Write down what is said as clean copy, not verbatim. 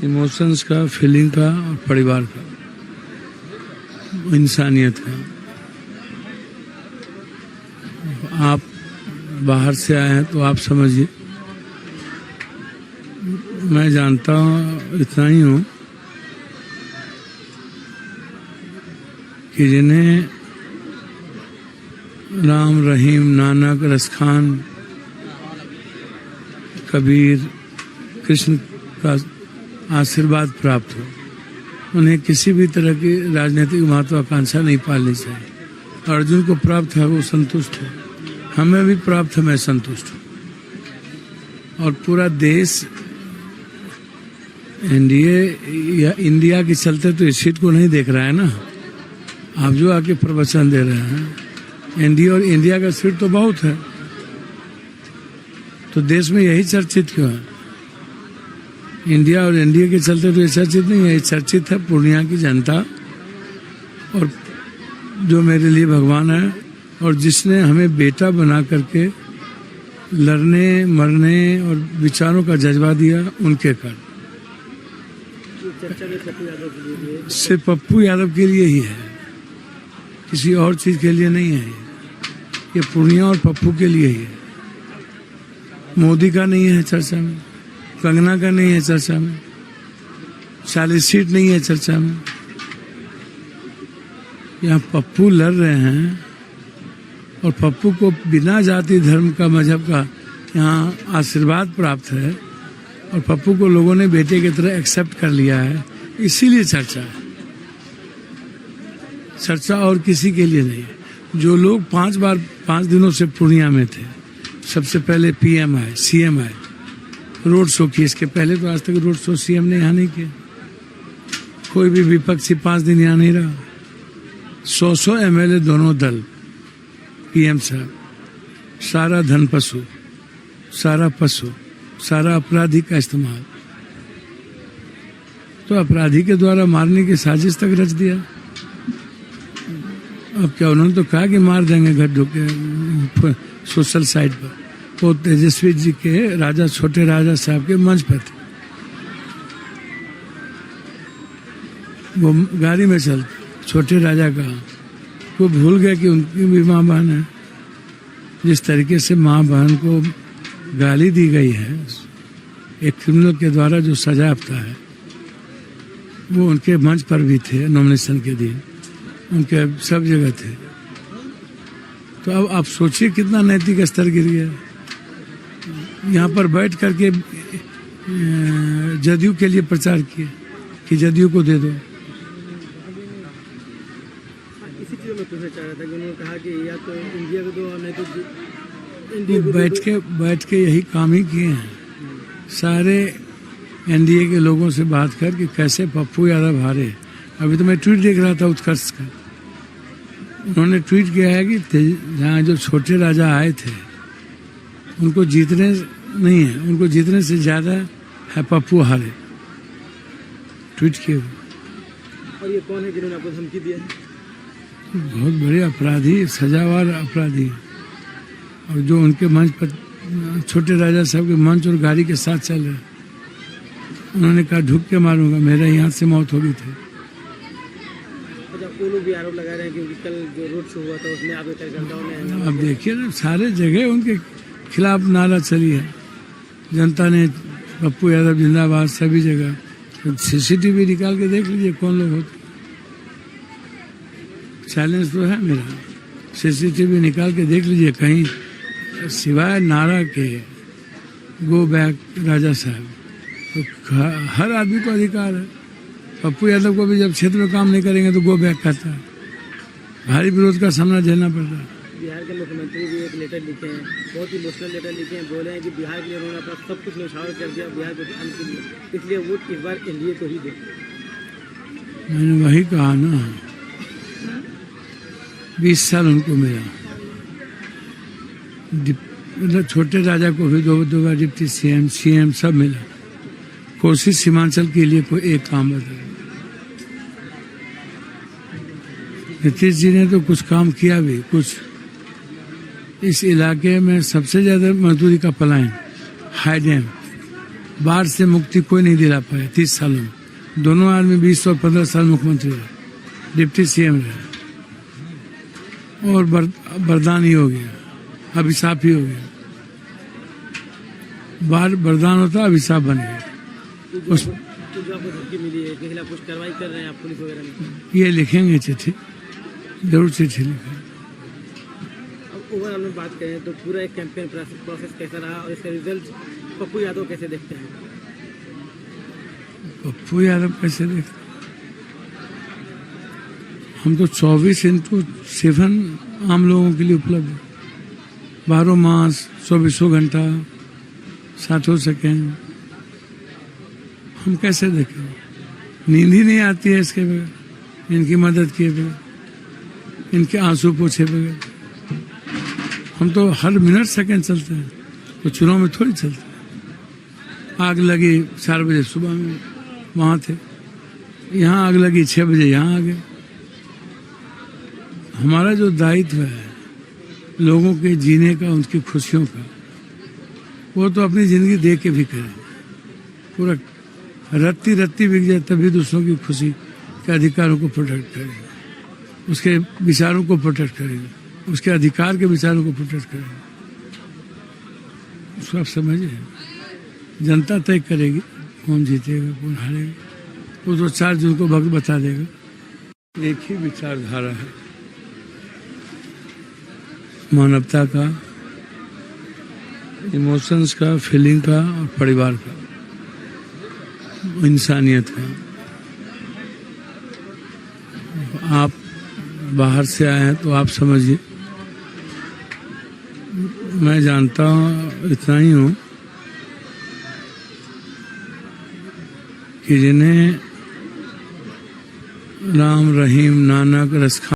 Emotions का, feeling का और परिवार का, इंसानियत का। आप बाहर से आए हैं तो आप समझिए, मैं जानता हूँ, इतना ही हूँ कि जिन्हें राम, रहीम, नानक, रसखान, कबीर, कृष्ण का आशीर्वाद प्राप्त हो, उन्हें किसी भी तरह की राजनीतिक महत्वाकांक्षा नहीं पालनी चाहिए। अर्जुन को प्राप्त है, वो संतुष्ट है, हमें भी प्राप्त है, मैं संतुष्ट हूँ। और पूरा देश एनडीए या इंडिया के चलते तो इस सीट को नहीं देख रहा है ना। आप जो आके प्रवचन दे रहे हैं, एनडीए और इंडिया का सीट तो बहुत है, तो देश में यही चर्चित क्यों है? इंडिया और एनडीए के चलते तो ये चर्चित नहीं है, ये चर्चित है पूर्णिया की जनता, और जो मेरे लिए भगवान है और जिसने हमें बेटा बना करके लड़ने, मरने और विचारों का जज्बा दिया, उनके कारण। सिर्फ पप्पू यादव के लिए ही है, किसी और चीज के लिए नहीं है। ये पूर्णिया और पप्पू के लिए ही है। मोदी का नहीं है चर्चा में, कंगना का नहीं है चर्चा में, 40 सीट नहीं है चर्चा में। यहाँ पप्पू लड़ रहे हैं और पप्पू को बिना जाति, धर्म का, मजहब का यहाँ आशीर्वाद प्राप्त है, और पप्पू को लोगों ने बेटे की तरह एक्सेप्ट कर लिया है, इसीलिए चर्चा है। चर्चा और किसी के लिए नहीं है। जो लोग 5 दिनों से पूर्णिया में थे, सबसे पहले पीएम आए, सीएम आए, रोड शो किए, इसके पहले तो आज तक रोड शो सीएम ने यहाँ नहीं किया। कोई भी विपक्षी 5 दिन यहाँ नहीं रहा। 100 एमएलए दोनों दल, पीएम साहब, सारा धन पशु, सारा पशु, सारा अपराधी का इस्तेमाल, तो अपराधी के द्वारा मारने की साजिश तक रच दिया। अब क्या, उन्होंने तो कहा कि मार देंगे गड्ढों के सोशल साइट पर। वो तेजस्वी जी के राजा, छोटे राजा साहब के मंच पर थे, वो गाड़ी में चलते, छोटे राजा का, वो भूल गए कि उनकी भी माँ बहन है। जिस तरीके से माँ बहन को गाली दी गई है एक क्रिमिनल के द्वारा, जो सजा आपता है, वो उनके मंच पर भी थे, नॉमिनेशन के दिन उनके सब जगह थे। तो अब आप सोचिए कितना नैतिक स्तर गिर गया। यहाँ पर बैठ करके जदयू के लिए प्रचार किए कि जदयू को दे दो। इसी चीज़ में पूछना चाह रहा था कि उन्होंने कहा कि या तो इंडिया को दो, नहीं तो इंडिया को बैठ के यही काम ही किए हैं। सारे एनडीए के लोगों से बात कर कि कैसे पप्पू यादव हारे। अभी तो मैं ट्वीट देख रहा था उत्कर्ष का, उन्होंने ट्वीट किया है कि जहाँ जो छोटे राजा आए थे उनको जीतने नहीं है, उनको जीतने से ज़्यादा है पप्पू हारे। ट्वीट किए। और ये कौन है जिन्होंने आपको धमकी दिया है? बहुत बड़े अपराधी, सजावार अपराधी, और जो उनके मंच पर, छोटे राजा साहब के मंच और गाड़ी के साथ चल रहे, उन्होंने कहा ढुक के मारूंगा, मेरा यहाँ से मौत होगी थी। वो लोग भी आरोप लगा रहे हैं क्योंकि कल जो रोड शो हुआ था उसमें आपके कार्यकर्ताओं ने, अब देखिए ना, सारे जगह उनके खिलाफ नारा चली है, जनता ने पप्पू यादव जिंदाबाद सभी जगह। तो सीसीटीवी निकाल के देख लीजिए कौन लोग होते। चैलेंज तो है मेरा, सीसीटीवी निकाल के देख लीजिए, कहीं सिवाय नारा के गो बैक राजा साहब, तो हर आदमी को अधिकार है। पप्पू यादव को भी जब क्षेत्र में काम नहीं करेंगे तो गो बैक कहता है, भारी विरोध का सामना झेलना पड़ता है। बिहार के मुख्यमंत्री भी एक लेटर लिखे हैं, बहुत ही इमोशनल लेटर लिखे हैं, बोले हैं कि बिहार के लिए उन्होंने अपना सब कुछ न्यौछावर कर दिया बिहार को ध्यान के लिए, इसलिए वोट इस बार एनडीए को ही दे। मैंने वही कहा ना, 20 साल उनको मिला, मतलब छोटे राजा को भी 2 बार डिप्टी सीएम सब मिला। कोशिश सीमांचल के लिए कोई एक काम बता। नीतीश जी ने तो कुछ काम किया भी, कुछ इस इलाके में सबसे ज्यादा मजदूरी का पलायन हाई डैम बाढ़ से मुक्ति कोई नहीं दिला पाया 30 सालों में। दोनों आदमी 20 और 15 साल मुख्यमंत्री रहे, डिप्टी सीएम रहे, और वरदान ही हो गया, अभिशाप ही हो गया। बाढ़ वरदान होता, अभिशाप बन गया। उस तो जो आपको धमकी मिली है इसके खिलाफ कुछ कार्रवाई कर रहे हैं आप पुलिस वगैरह में? ये लिखेंगे चिट्ठी, जरूर चिट्ठी लिखेंगे। अब ओवरऑल में बात करें तो पूरा एक कैंपेन प्रोसेस कैसा रहा और इसका रिजल्ट पप्पू यादव कैसे देखते हैं? पप्पू यादव कैसे देखते, हम तो 24/7 आम लोगों के लिए उपलब्ध है, 12 मास 24 घंटा साथ हो सके। हम कैसे देखें, नींद ही नहीं आती है इसके बगैर, इनकी मदद किए बगैर, इनके आंसू पोछे बगैर। हम तो हर मिनट सेकंड चलते हैं, तो चुनाव में थोड़ी चलते हैं। आग लगी 4 बजे सुबह में वहाँ थे, यहाँ आग लगी 6 बजे यहाँ आ गए। हमारा जो दायित्व है लोगों के जीने का, उनकी खुशियों का, वो तो अपनी जिंदगी दे के भी करें। पूरा रत्ती रत्ती बिक जाए तभी दूसरों की खुशी के अधिकारों को प्रोटेक्ट करेंगे, उसके विचारों को प्रोटेक्ट करेंगे, उसके अधिकार के विचारों को प्रोटेक्ट करेंगे। उसको आप समझिए, जनता तय करेगी कौन जीतेगा कौन हारेगा, वो तो 4 जून को वक्त बता देगा। एक ही विचारधारा है, मानवता का, इमोशंस का, फीलिंग का और परिवार का, इंसानियत का। आप बाहर से आए हैं तो आप समझिए, मैं जानता हूँ इतना ही हूँ कि जिन्हें राम रहीम नानक रसखा